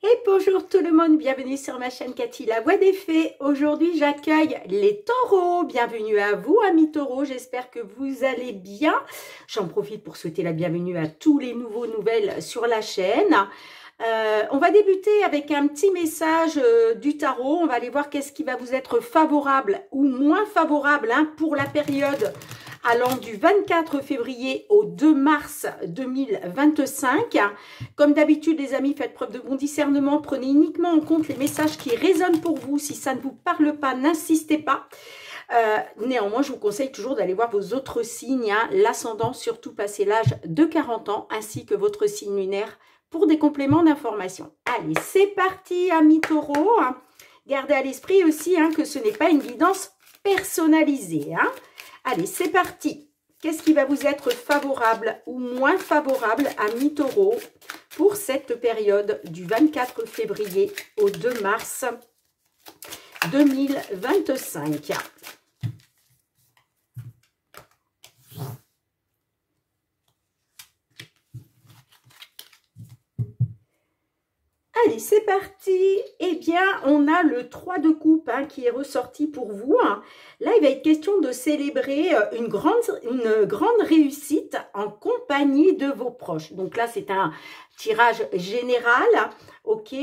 Et bonjour tout le monde, bienvenue sur ma chaîne Cathy la Voix des Fées. Aujourd'hui j'accueille les taureaux, bienvenue à vous amis taureaux, j'espère que vous allez bien. J'en profite pour souhaiter la bienvenue à tous les nouvelles sur la chaîne. On va débuter avec un petit message du tarot, on va aller voir qu'est-ce qui va vous être favorable ou moins favorable pour la période allant du 24 février au 2 mars 2025. Comme d'habitude, les amis, faites preuve de bon discernement. Prenez uniquement en compte les messages qui résonnent pour vous. Si ça ne vous parle pas, n'insistez pas. Néanmoins, je vous conseille toujours d'aller voir vos autres signes, l'ascendant, surtout passé l'âge de 40 ans, ainsi que votre signe lunaire pour des compléments d'information. Allez, c'est parti, amis taureaux. Gardez à l'esprit aussi que ce n'est pas une guidance personnalisée. Allez, c'est parti. Qu'est-ce qui va vous être favorable ou moins favorable à mi-taureau pour cette période du 24 février au 2 mars 2025? Allez, c'est parti. Eh bien, on a le 3 de coupe qui est ressorti pour vous. Là, il va être question de célébrer une grande réussite en compagnie de vos proches. Donc là, c'est un tirage général. Ok,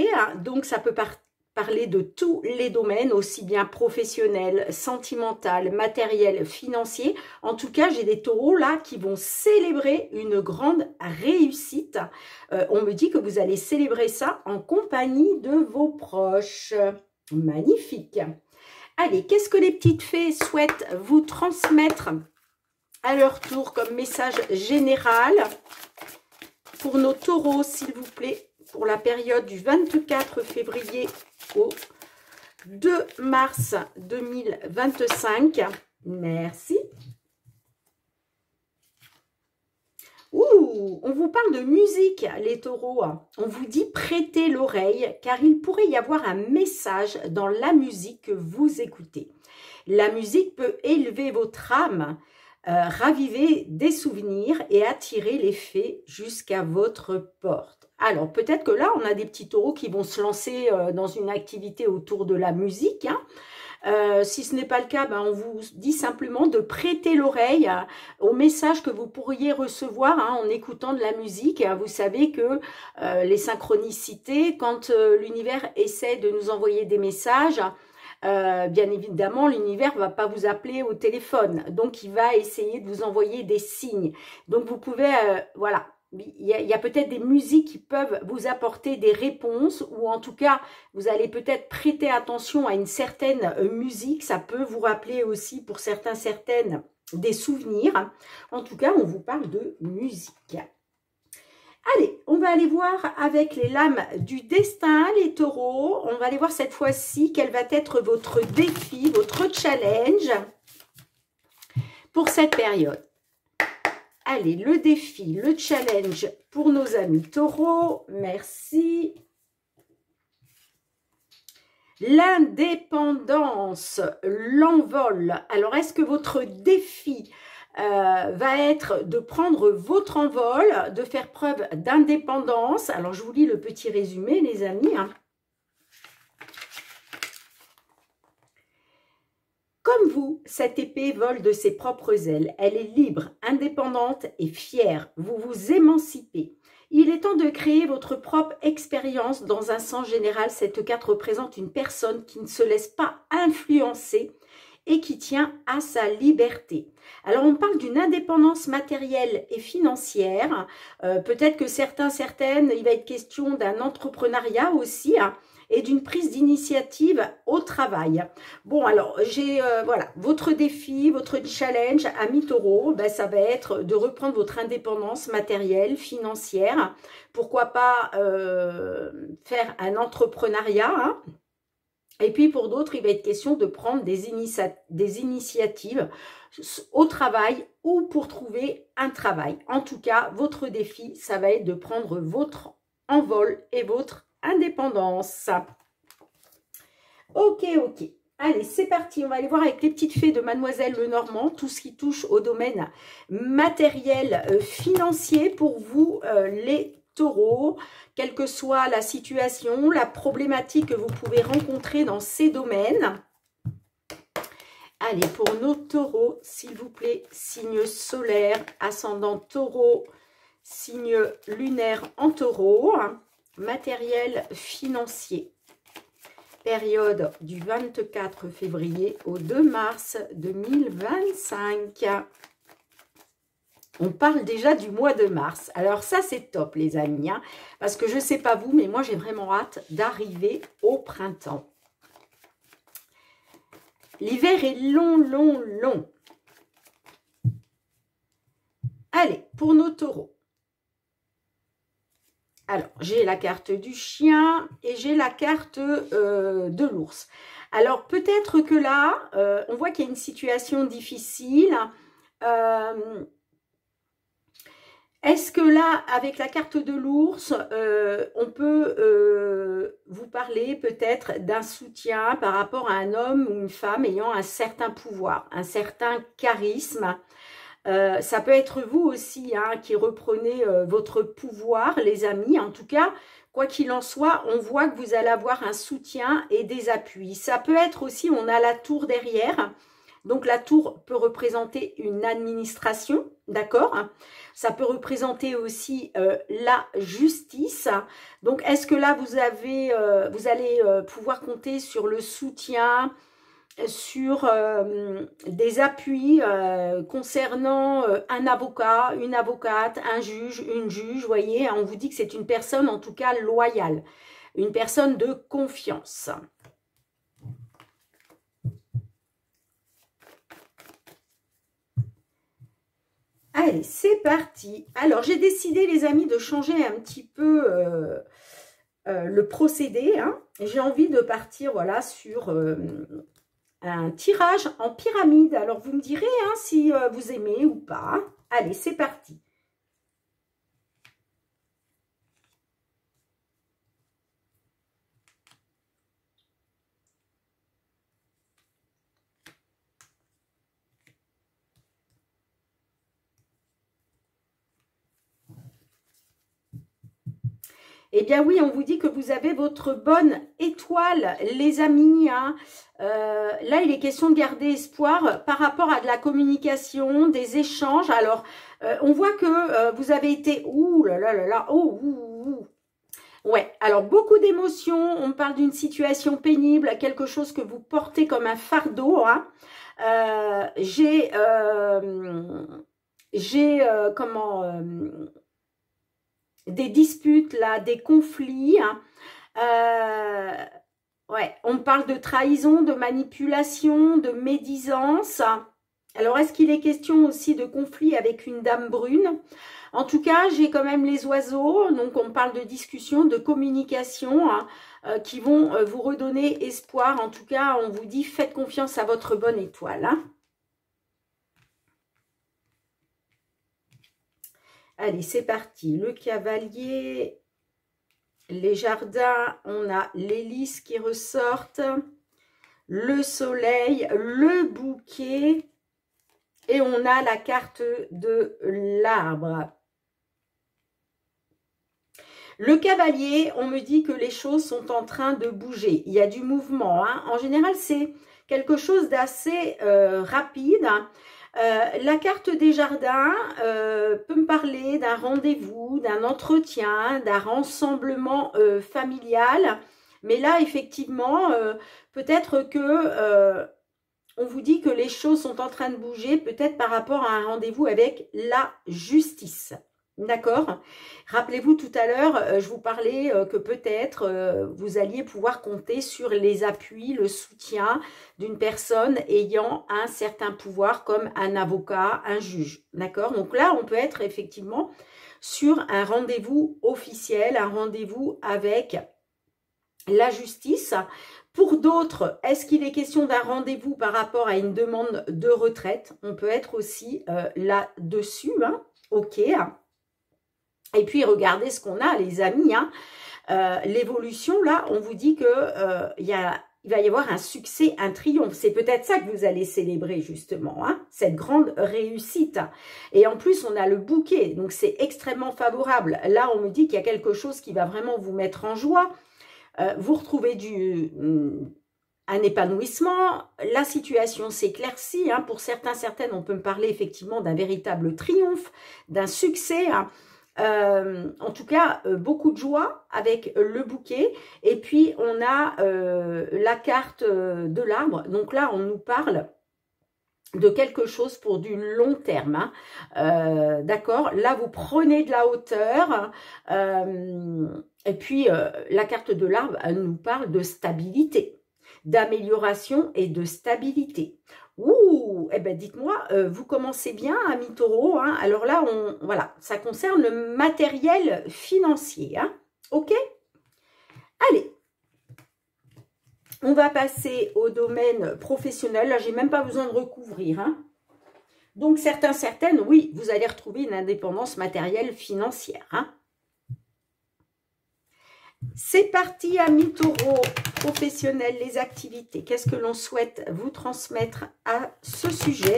donc ça peut parler de tous les domaines, aussi bien professionnel, sentimental, matériel, financier. En tout cas, j'ai des taureaux là qui vont célébrer une grande réussite. On me dit que vous allez célébrer ça en compagnie de vos proches. Magnifique. Allez, qu'est-ce que les petites fées souhaitent vous transmettre à leur tour comme message général pour nos taureaux, s'il vous plaît, pour la période du 24 février au 2 mars 2025. Merci. Ouh, on vous parle de musique, les taureaux. On vous dit prêtez l'oreille, car il pourrait y avoir un message dans la musique que vous écoutez. La musique peut élever votre âme, raviver des souvenirs et attirer les fées jusqu'à votre porte. Alors, peut-être que là, on a des petits taureaux qui vont se lancer dans une activité autour de la musique. Si ce n'est pas le cas, on vous dit simplement de prêter l'oreille au message que vous pourriez recevoir en écoutant de la musique. Vous savez que les synchronicités, quand l'univers essaie de nous envoyer des messages, bien évidemment, l'univers ne va pas vous appeler au téléphone. Donc, il va essayer de vous envoyer des signes. Donc, vous pouvez, voilà. Il y a peut-être des musiques qui peuvent vous apporter des réponses ou en tout cas, vous allez peut-être prêter attention à une certaine musique. Ça peut vous rappeler aussi pour certaines des souvenirs. En tout cas, on vous parle de musique. Allez, on va aller voir avec les lames du destin, les taureaux. On va aller voir cette fois-ci quel va être votre défi, votre challenge pour cette période. Allez, le défi, le challenge pour nos amis taureaux. Merci. L'indépendance, l'envol. Alors, est-ce que votre défi va être de prendre votre envol, de faire preuve d'indépendance? Alors, je vous lis le petit résumé, les amis. Comme vous, cette épée vole de ses propres ailes. Elle est libre, indépendante et fière. Vous vous émancipez. Il est temps de créer votre propre expérience. Dans un sens général, cette carte représente une personne qui ne se laisse pas influencer et qui tient à sa liberté. Alors, on parle d'une indépendance matérielle et financière. Peut-être que certaines, il va être question d'un entrepreneuriat aussi, et d'une prise d'initiative au travail. Bon, alors, j'ai, voilà, votre défi, votre challenge, ami taureau, ça va être de reprendre votre indépendance matérielle, financière. Pourquoi pas faire un entrepreneuriat, Et puis, pour d'autres, il va être question de prendre des initiatives au travail ou pour trouver un travail. En tout cas, votre défi, ça va être de prendre votre envol et votre indépendance. Ok. Allez, c'est parti. On va aller voir avec les petites fées de Mademoiselle Lenormand, tout ce qui touche au domaine matériel, financier pour vous, les taureau, quelle que soit la situation, la problématique que vous pouvez rencontrer dans ces domaines. Allez, pour nos taureaux, s'il vous plaît, signe solaire, ascendant taureau, signe lunaire en taureau, matériel financier. Période du 24 février au 2 mars 2025. On parle déjà du mois de mars. Alors ça, c'est top, les amis. Hein, parce que je ne sais pas vous, mais moi, j'ai vraiment hâte d'arriver au printemps. L'hiver est long, long, long. Allez, pour nos taureaux. Alors, j'ai la carte du chien et j'ai la carte de l'ours. Alors, peut-être que là, on voit qu'il y a une situation difficile. Est-ce que là, avec la carte de l'ours, on peut vous parler peut-être d'un soutien par rapport à un homme ou une femme ayant un certain pouvoir, un certain charisme? Ça peut être vous aussi hein, qui reprenez votre pouvoir, les amis. En tout cas, quoi qu'il en soit, on voit que vous allez avoir un soutien et des appuis. Ça peut être aussi, on a la tour derrière. Donc, la tour peut représenter une administration, d'accord? Ça peut représenter aussi la justice. Donc, est-ce que là, vous allez pouvoir compter sur le soutien, sur des appuis concernant un avocat, une avocate, un juge, une juge, vous voyez, on vous dit que c'est une personne en tout cas loyale, une personne de confiance. Allez, c'est parti. Alors, j'ai décidé, les amis, de changer un petit peu le procédé. Hein. J'ai envie de partir, voilà, sur un tirage en pyramide. Alors, vous me direz hein, si vous aimez ou pas. Allez, c'est parti. Eh bien oui, on vous dit que vous avez votre bonne étoile, les amis. Hein. Là, il est question de garder espoir par rapport à de la communication, des échanges. Alors, on voit que vous avez été... Ouh là là là là, oh, ouh. Ouais, alors beaucoup d'émotions. On parle d'une situation pénible, quelque chose que vous portez comme un fardeau. Hein. Des disputes, là, des conflits. Hein. Ouais, on parle de trahison, de manipulation, de médisance. Alors, est-ce qu'il est question aussi de conflit avec une dame brune? En tout cas, j'ai quand même les oiseaux. Donc, on parle de discussion, de communication hein, qui vont vous redonner espoir. En tout cas, on vous dit, faites confiance à votre bonne étoile. Hein. Allez, c'est parti. Le cavalier, les jardins, on a l'hélice qui ressortent, le soleil, le bouquet et on a la carte de l'arbre. Le cavalier, on me dit que les choses sont en train de bouger. Il y a du mouvement. Hein. En général, c'est quelque chose d'assez rapide. Hein. La carte des jardins peut me parler d'un rendez-vous, d'un entretien, d'un rassemblement familial. Mais là, effectivement, peut-être que on vous dit que les choses sont en train de bouger, peut-être par rapport à un rendez-vous avec la justice. D'accord? Rappelez-vous tout à l'heure, je vous parlais que peut-être vous alliez pouvoir compter sur les appuis, le soutien d'une personne ayant un certain pouvoir comme un avocat, un juge. D'accord? Donc là, on peut être effectivement sur un rendez-vous officiel, un rendez-vous avec la justice. Pour d'autres, est-ce qu'il est question d'un rendez-vous par rapport à une demande de retraite? On peut être aussi là-dessus. Hein? Ok. Et puis, regardez ce qu'on a, les amis. Hein. L'évolution, là, on vous dit qu'il y a il va y avoir un succès, un triomphe. C'est peut-être ça que vous allez célébrer justement, hein, cette grande réussite. Et en plus, on a le bouquet, donc c'est extrêmement favorable. Là, on me dit qu'il y a quelque chose qui va vraiment vous mettre en joie. Vous retrouvez un épanouissement, la situation s'éclaircit, hein, pour certains, certaines, on peut me parler effectivement d'un véritable triomphe, d'un succès, hein. En tout cas, beaucoup de joie avec le bouquet. Et puis, on a la carte de l'arbre. Donc là, on nous parle de quelque chose pour du long terme, hein. D'accord, là, vous prenez de la hauteur. Et puis, la carte de l'arbre, elle nous parle de stabilité, d'amélioration et de stabilité. Ouh, eh ben dites-moi, vous commencez bien, amis taureaux, hein. Alors là, voilà, ça concerne le matériel financier, hein. Ok? Allez, on va passer au domaine professionnel. Là, j'ai même pas besoin de recouvrir, hein. Donc, certains, certaines, oui, vous allez retrouver une indépendance matérielle financière, hein. C'est parti, amis taureaux, professionnels, les activités. Qu'est-ce que l'on souhaite vous transmettre à ce sujet?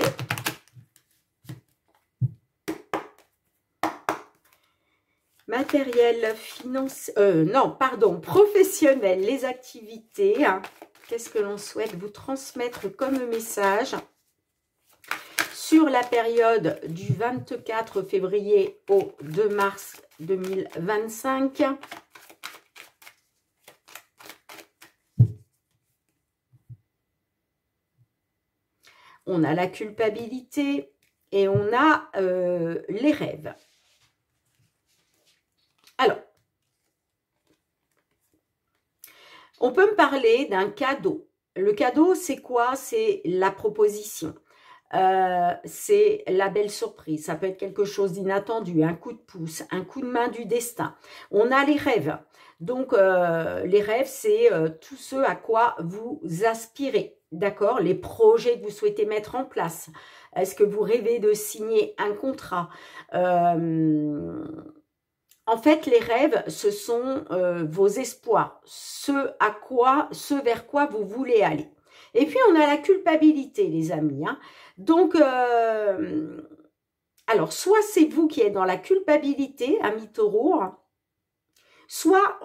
Matériel, financier, non, pardon, professionnel, les activités. Hein. Qu'est-ce que l'on souhaite vous transmettre comme message sur la période du 24 février au 2 mars 2025? On a la culpabilité et on a les rêves. Alors, on peut me parler d'un cadeau. Le cadeau, c'est quoi? C'est la proposition. C'est la belle surprise. Ça peut être quelque chose d'inattendu, un coup de pouce, un coup de main du destin. On a les rêves. Donc, les rêves, c'est tout ce à quoi vous aspirez. D'accord? Les projets que vous souhaitez mettre en place. Est-ce que vous rêvez de signer un contrat? En fait, les rêves, ce sont vos espoirs, ce vers quoi vous voulez aller. Et puis, on a la culpabilité, les amis. Hein. Donc, alors, soit c'est vous qui êtes dans la culpabilité, amis taureaux, hein, soit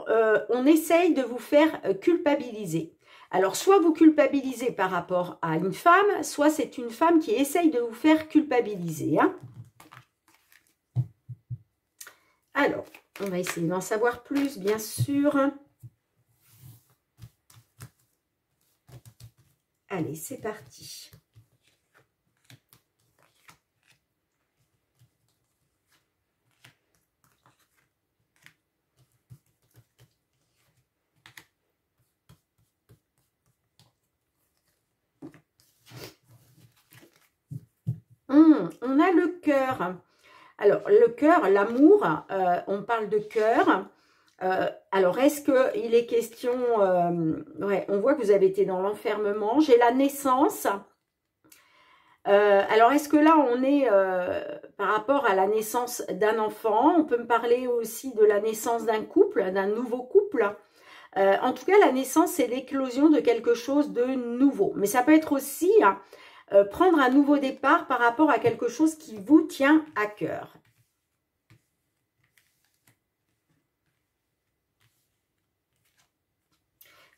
on essaye de vous faire culpabiliser. Alors, soit vous culpabilisez par rapport à une femme, soit c'est une femme qui essaye de vous faire culpabiliser. Hein. Alors, on va essayer d'en savoir plus, bien sûr. Allez, c'est parti. On a le cœur. Alors, le cœur, l'amour, on parle de cœur. Alors, est-ce qu'il est question... ouais, on voit que vous avez été dans l'enfermement. J'ai la naissance. Alors, est-ce que là, on est par rapport à la naissance d'un enfant? On peut me parler aussi de la naissance d'un couple, d'un nouveau couple. En tout cas, la naissance, c'est l'éclosion de quelque chose de nouveau. Mais ça peut être aussi... Hein, prendre un nouveau départ par rapport à quelque chose qui vous tient à cœur.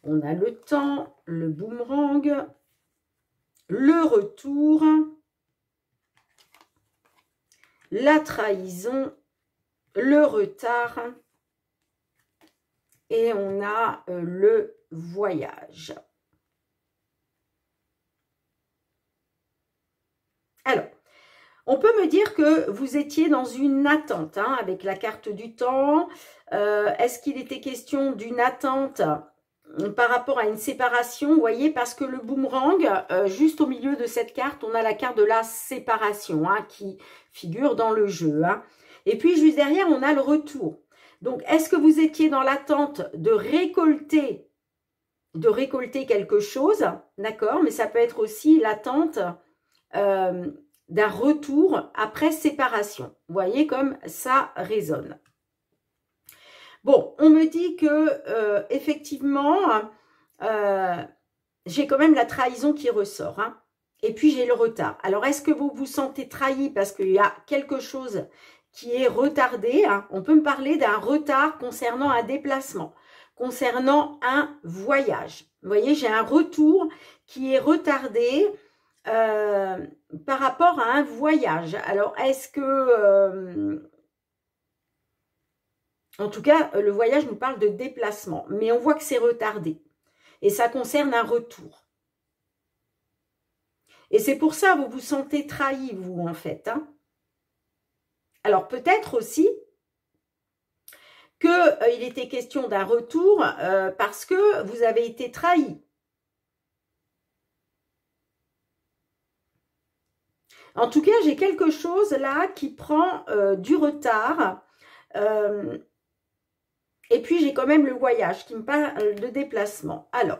On a le temps, le boomerang, le retour, la trahison, le retard et on a le voyage. Alors, on peut me dire que vous étiez dans une attente, hein, avec la carte du temps. Est-ce qu'il était question d'une attente par rapport à une séparation? Vous voyez, parce que le boomerang, juste au milieu de cette carte, on a la carte de la séparation, hein, qui figure dans le jeu. Hein. Et puis, juste derrière, on a le retour. Donc, est-ce que vous étiez dans l'attente de récolter quelque chose? D'accord, mais ça peut être aussi l'attente... d'un retour après séparation. Vous voyez comme ça résonne. Bon, on me dit que effectivement, j'ai quand même la trahison qui ressort. Hein. Et puis, j'ai le retard. Alors, est-ce que vous vous sentez trahi parce qu'il y a quelque chose qui est retardé, hein? On peut me parler d'un retard concernant un déplacement, concernant un voyage. Vous voyez, j'ai un retour qui est retardé par rapport à un voyage. Alors, est-ce que... en tout cas, le voyage nous parle de déplacement, mais on voit que c'est retardé. Et ça concerne un retour. Et c'est pour ça que vous vous sentez trahi, vous, en fait. Hein. Alors, peut-être aussi qu'il était question d'un retour parce que vous avez été trahi. En tout cas, j'ai quelque chose là qui prend du retard. Et puis, j'ai quand même le voyage qui me parle de déplacement. Alors,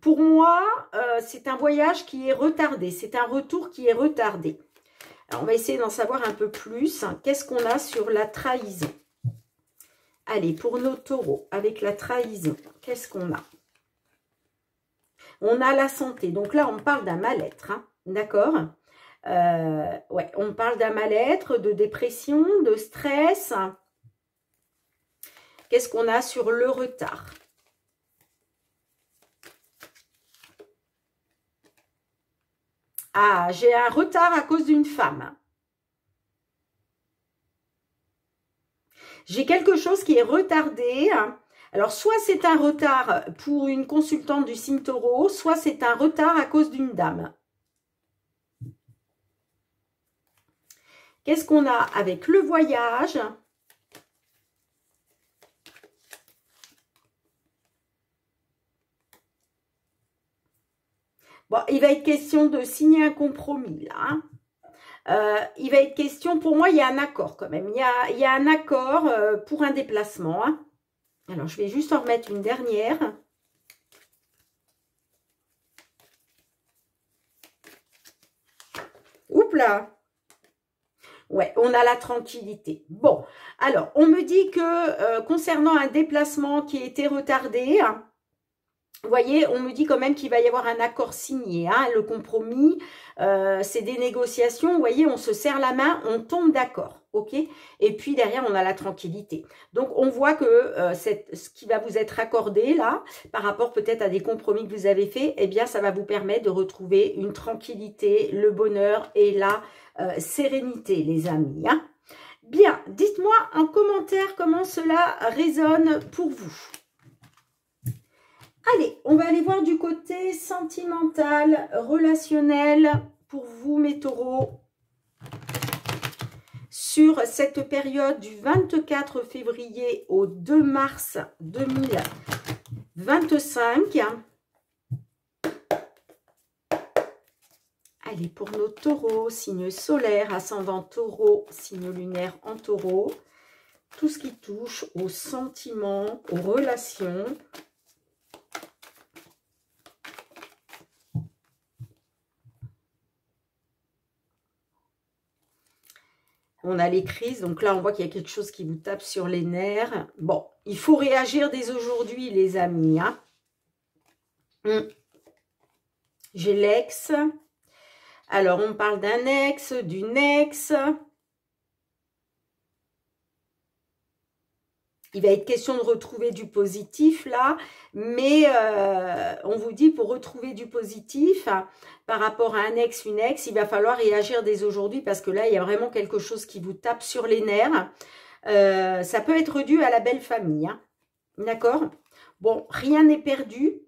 pour moi, c'est un voyage qui est retardé. C'est un retour qui est retardé. Alors, on va essayer d'en savoir un peu plus. Qu'est-ce qu'on a sur la trahison? Allez, pour nos taureaux, avec la trahison, qu'est-ce qu'on a? On a la santé. Donc là, on parle d'un mal-être. Hein, d'accord? Ouais, on parle d'un mal-être, de dépression, de stress. Qu'est-ce qu'on a sur le retard? Ah, j'ai un retard à cause d'une femme. J'ai quelque chose qui est retardé. Alors, soit c'est un retard pour une consultante du signe taureau, soit c'est un retard à cause d'une dame. Qu'est-ce qu'on a avec le voyage? Bon, il va être question de signer un compromis, là. Hein. Il va être question, pour moi, il y a un accord quand même. Il y a un accord pour un déplacement. Hein. Alors, je vais juste en remettre une dernière. Oups là. Ouais, on a la tranquillité. Bon, alors, on me dit que concernant un déplacement qui a été retardé... Hein, vous voyez, on me dit quand même qu'il va y avoir un accord signé. Hein, le compromis, c'est des négociations. Vous voyez, on se serre la main, on tombe d'accord. Ok. Et puis derrière, on a la tranquillité. Donc, on voit que ce qui va vous être accordé là, par rapport peut-être à des compromis que vous avez faits, eh bien, ça va vous permettre de retrouver une tranquillité, le bonheur et la sérénité, les amis. Hein. Bien, dites-moi en commentaire comment cela résonne pour vous. Allez, on va aller voir du côté sentimental, relationnel pour vous, mes taureaux. Sur cette période du 24 février au 2 mars 2025. Allez, pour nos taureaux, signe solaire, ascendant taureau, signe lunaire en taureau. Tout ce qui touche aux sentiments, aux relations. On a les crises, donc là, on voit qu'il y a quelque chose qui vous tape sur les nerfs. Bon, il faut réagir dès aujourd'hui, les amis. Hein. J'ai l'ex. Alors, on parle d'un ex, d'une ex. Il va être question de retrouver du positif là, mais on vous dit pour retrouver du positif par rapport à un ex, une ex, il va falloir réagir dès aujourd'hui parce que là, il y a vraiment quelque chose qui vous tape sur les nerfs. Ça peut être dû à la belle famille, hein. D'accord? Bon, rien n'est perdu.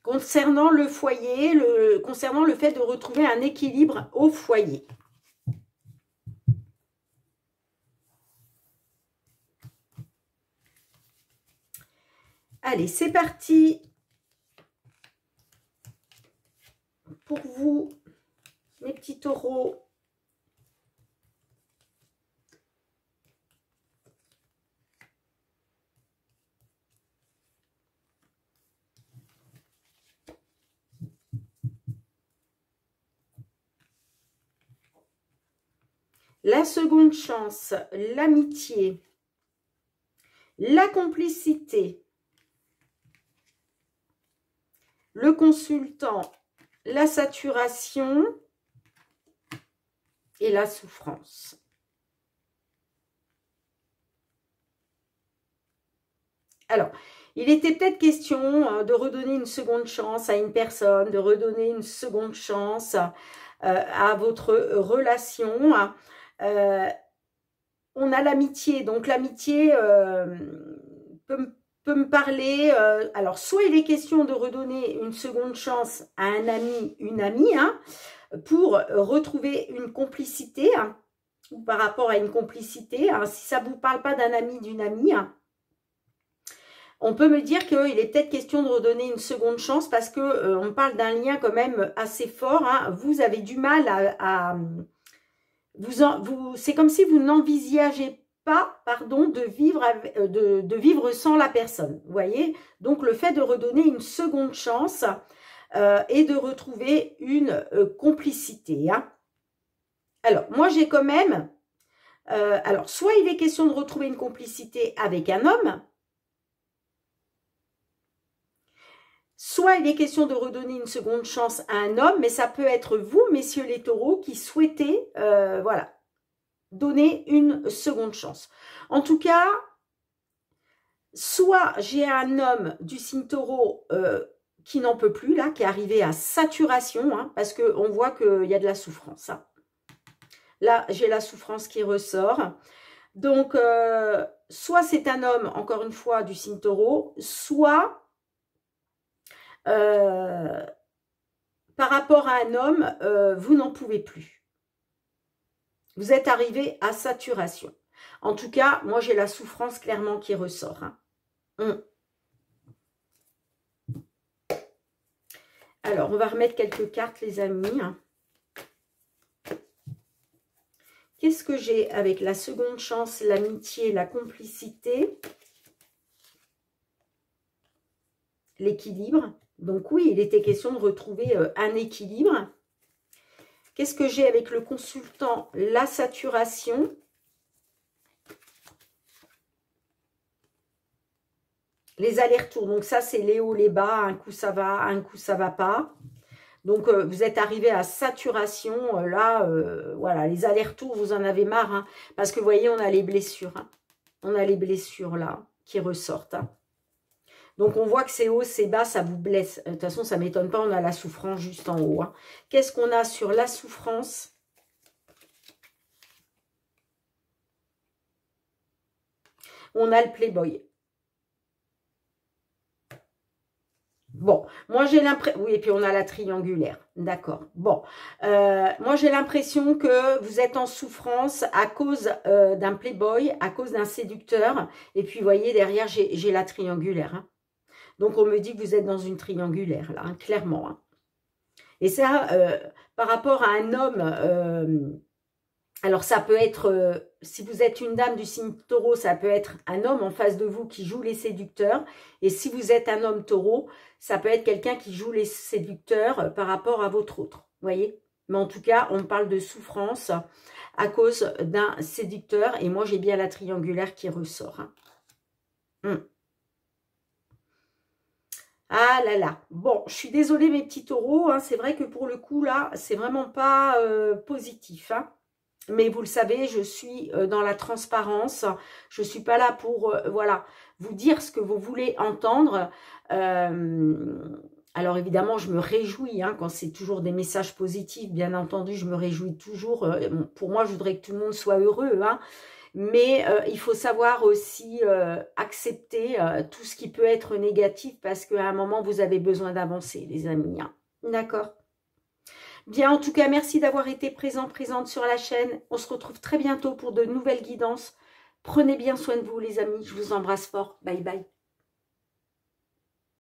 Concernant le foyer, concernant le fait de retrouver un équilibre au foyer. Allez, c'est parti pour vous, mes petits taureaux. La seconde chance, l'amitié, la complicité, le consultant, la saturation et la souffrance. Alors, il était peut-être question de redonner une seconde chance à une personne, de redonner une seconde chance à votre relation. On a l'amitié, donc l'amitié peut me parler. Alors, soit il est question de redonner une seconde chance à un ami, une amie, hein, pour retrouver une complicité, hein, ou par rapport à une complicité. Hein, si ça ne vous parle pas d'un ami, d'une amie, hein, on peut me dire qu'il est peut-être question de redonner une seconde chance parce que on parle d'un lien quand même assez fort. Hein. Vous avez du mal c'est comme si vous n'envisagez pas, pardon, de vivre sans la personne. Vous voyez? Donc le fait de redonner une seconde chance et de retrouver une complicité. Hein. Alors moi j'ai quand même, alors soit il est question de retrouver une complicité avec un homme. Soit il est question de redonner une seconde chance à un homme, mais ça peut être vous, messieurs les taureaux, qui souhaitez voilà, donner une seconde chance. En tout cas, soit j'ai un homme du signe taureau qui n'en peut plus, là, qui est arrivé à saturation, hein, parce qu'on voit qu'il y a de la souffrance. Hein. Là, j'ai la souffrance qui ressort. Donc, soit c'est un homme, encore une fois, du signe taureau, soit... par rapport à un homme, vous n'en pouvez plus. Vous êtes arrivé à saturation. En tout cas, moi, j'ai la souffrance clairement qui ressort. Hein. Alors, on va remettre quelques cartes, les amis. Qu'est-ce que j'ai avec la seconde chance, l'amitié, la complicité, l'équilibre? Donc oui, il était question de retrouver un équilibre. Qu'est-ce que j'ai avec le consultant? La saturation. Les allers-retours. Donc ça, c'est les hauts, les bas. Un coup, ça va, un coup, ça va pas. Donc, vous êtes arrivé à saturation. Là, voilà, les allers-retours, vous en avez marre. Hein, parce que vous voyez, on a les blessures. Hein. On a les blessures là qui ressortent. Hein. Donc, on voit que c'est haut, c'est bas, ça vous blesse. De toute façon, ça ne m'étonne pas, on a la souffrance juste en haut. Hein. Qu'est-ce qu'on a sur la souffrance? On a le playboy. Bon, moi j'ai l'impression... Oui, et puis on a la triangulaire. D'accord. Bon, moi j'ai l'impression que vous êtes en souffrance à cause d'un playboy, à cause d'un séducteur. Et puis, vous voyez, derrière, j'ai la triangulaire. Hein. Donc, on me dit que vous êtes dans une triangulaire, là, hein, clairement. Hein. Et ça, par rapport à un homme, alors ça peut être, si vous êtes une dame du signe taureau, ça peut être un homme en face de vous qui joue les séducteurs. Et si vous êtes un homme taureau, ça peut être quelqu'un qui joue les séducteurs par rapport à votre autre. Vous voyez? Mais en tout cas, on parle de souffrance à cause d'un séducteur. Et moi, j'ai bien la triangulaire qui ressort. Hein. Ah là là, bon, je suis désolée mes petits taureaux, hein, c'est vrai que pour le coup là, c'est vraiment pas positif. Hein. Mais vous le savez, je suis dans la transparence, je ne suis pas là pour voilà, vous dire ce que vous voulez entendre. Alors évidemment, je me réjouis hein, quand c'est toujours des messages positifs, bien entendu, je me réjouis toujours. Pour moi, je voudrais que tout le monde soit heureux, hein. Mais il faut savoir aussi accepter tout ce qui peut être négatif parce qu'à un moment, vous avez besoin d'avancer, les amis. Hein. D'accord? Bien, en tout cas, merci d'avoir été présente sur la chaîne. On se retrouve très bientôt pour de nouvelles guidances. Prenez bien soin de vous, les amis. Je vous embrasse fort. Bye, bye.